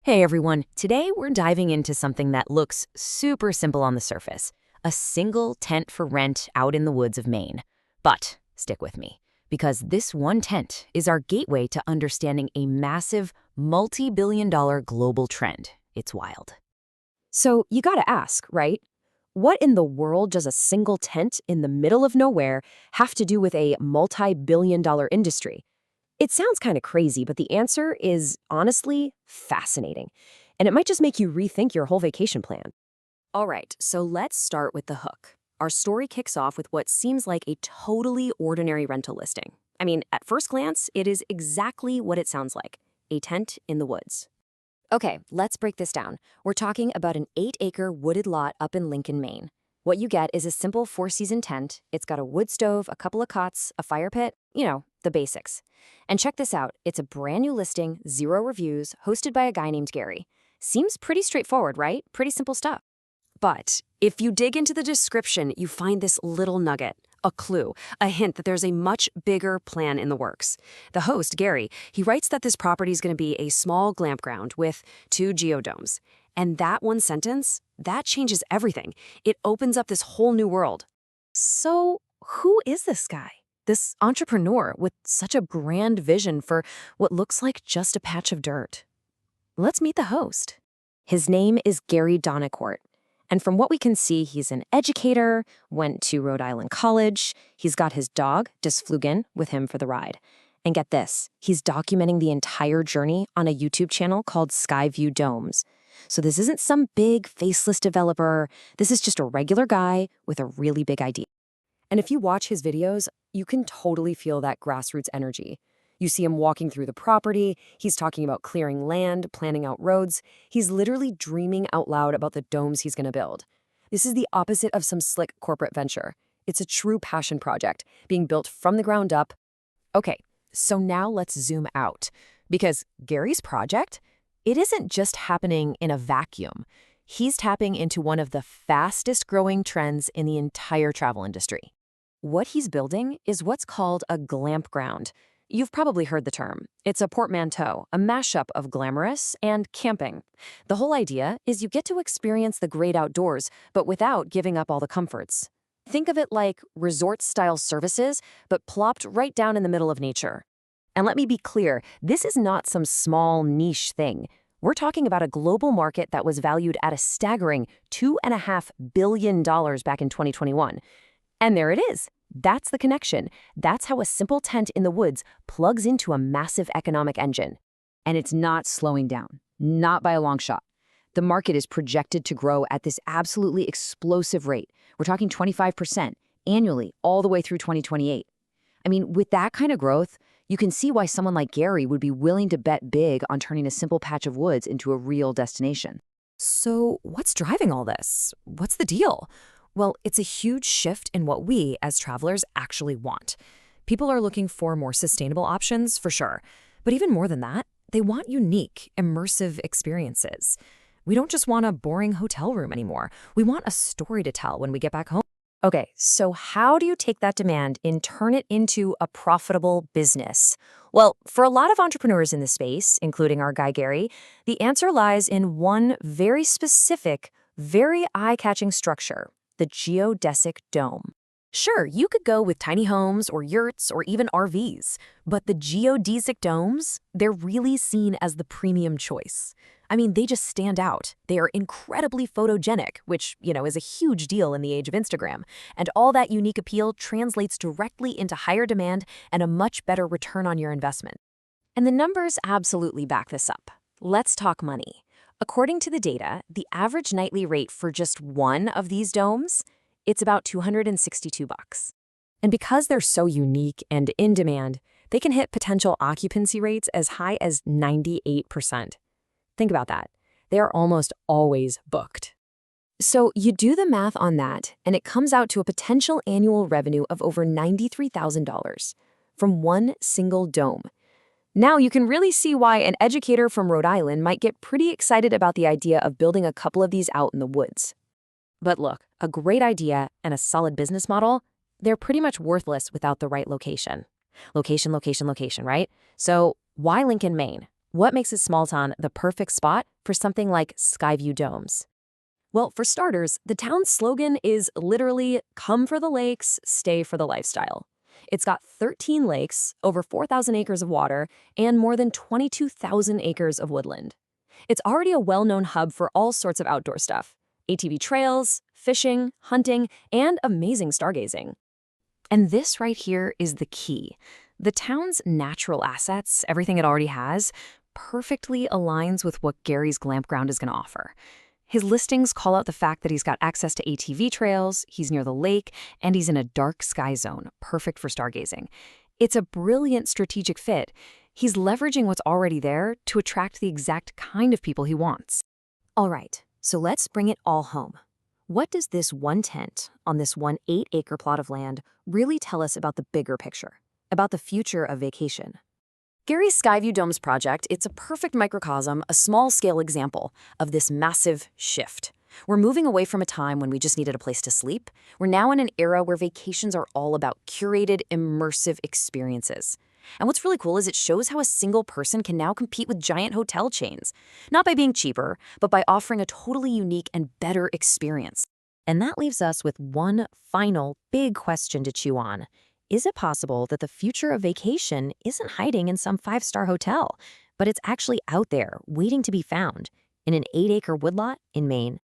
Hey everyone, today we're diving into something that looks super simple on the surface, a single tent for rent out in the woods of Maine. But stick with me, because this one tent is our gateway to understanding a massive, multi-billion-dollar global trend. It's wild. So you gotta ask, right? What in the world does a single tent in the middle of nowhere have to do with a multi-billion-dollar industry? It sounds kind of crazy, but the answer is honestly fascinating. And it might just make you rethink your whole vacation plan. All right, so let's start with the hook. Our story kicks off with what seems like a totally ordinary rental listing. I mean, at first glance, it is exactly what it sounds like, a tent in the woods. Okay, let's break this down. We're talking about an 8-acre wooded lot up in Lincoln, Maine. What you get is a simple 4-season tent. It's got a wood stove, a couple of cots, a fire pit, the basics. And check this out. It's a brand new listing, 0 reviews, hosted by a guy named Gary. Seems pretty straightforward, right? Pretty simple stuff. But if you dig into the description, you find this little nugget, a clue, a hint that there's a much bigger plan in the works. The host, Gary, he writes that this property is going to be a small glamp ground with 2 geodomes. And that one sentence, that changes everything. It opens up this whole new world. So who is this guy? This entrepreneur with such a grand vision for what looks like just a patch of dirt? Let's meet the host. His name is Gary Donicourt. And from what we can see, he's an educator, went to Rhode Island College. He's got his dog, Disflugen, with him for the ride. And get this, he's documenting the entire journey on a YouTube channel called Skyview Domes. So this isn't some big faceless developer. This is just a regular guy with a really big idea. And if you watch his videos, you can totally feel that grassroots energy. You see him walking through the property, he's talking about clearing land, planning out roads. He's literally dreaming out loud about the domes he's going to build. This is the opposite of some slick corporate venture. It's a true passion project, being built from the ground up. Okay, so now let's zoom out. Because Gary's project, it isn't just happening in a vacuum. He's tapping into one of the fastest growing trends in the entire travel industry. What he's building is what's called a glamp ground. You've probably heard the term. It's a portmanteau, a mashup of glamorous and camping. The whole idea is you get to experience the great outdoors, but without giving up all the comforts. Think of it like resort-style services, but plopped right down in the middle of nature. And let me be clear, this is not some small niche thing. We're talking about a global market that was valued at a staggering $2.5 billion back in 2021. And there it is. That's the connection. That's how a simple tent in the woods plugs into a massive economic engine. And it's not slowing down, not by a long shot. The market is projected to grow at this absolutely explosive rate. We're talking 25% annually, all the way through 2028. I mean, with that kind of growth, you can see why someone like Gary would be willing to bet big on turning a simple patch of woods into a real destination. So what's driving all this? What's the deal? Well, it's a huge shift in what we, as travelers, actually want. People are looking for more sustainable options, for sure. But even more than that, they want unique, immersive experiences. We don't just want a boring hotel room anymore. We want a story to tell when we get back home. Okay, so how do you take that demand and turn it into a profitable business? Well, for a lot of entrepreneurs in this space, including our guy Gary, the answer lies in one very specific, very eye-catching structure: the geodesic dome. Sure, you could go with tiny homes or yurts or even RVs, but the geodesic domes, they're really seen as the premium choice. I mean, they just stand out. They are incredibly photogenic, which, is a huge deal in the age of Instagram. And all that unique appeal translates directly into higher demand and a much better return on your investment. And the numbers absolutely back this up. Let's talk money. According to the data, the average nightly rate for just one of these domes, it's about $262. And because they're so unique and in demand, they can hit potential occupancy rates as high as 98%. Think about that. They are almost always booked. So you do the math on that, and it comes out to a potential annual revenue of over $93,000 from one single dome. Now you can really see why an educator from Rhode Island might get pretty excited about the idea of building a couple of these out in the woods. But look, a great idea and a solid business model, they're pretty much worthless without the right location. Location, right? So why Lincoln, Maine? What makes a small town the perfect spot for something like Skyview Domes? Well, for starters, the town's slogan is literally come for the lakes, stay for the lifestyle. It's got 13 lakes, over 4,000 acres of water, and more than 22,000 acres of woodland. It's already a well-known hub for all sorts of outdoor stuff: ATV trails, fishing, hunting, and amazing stargazing. And this right here is the key. The town's natural assets, everything it already has, perfectly aligns with what Gary's glampground is going to offer. His listings call out the fact that he's got access to ATV trails, he's near the lake, and he's in a dark sky zone, perfect for stargazing. It's a brilliant strategic fit. He's leveraging what's already there to attract the exact kind of people he wants. All right, so let's bring it all home. What does this one tent on this 8-acre plot of land really tell us about the bigger picture, about the future of vacation? Gary's Skyview Domes project, it's a perfect microcosm, a small-scale example of this massive shift. We're moving away from a time when we just needed a place to sleep. We're now in an era where vacations are all about curated, immersive experiences. And what's really cool is it shows how a single person can now compete with giant hotel chains, not by being cheaper, but by offering a totally unique and better experience. And that leaves us with one final big question to chew on. Is it possible that the future of vacation isn't hiding in some 5-star hotel, but it's actually out there waiting to be found in an 8-acre woodlot in Maine?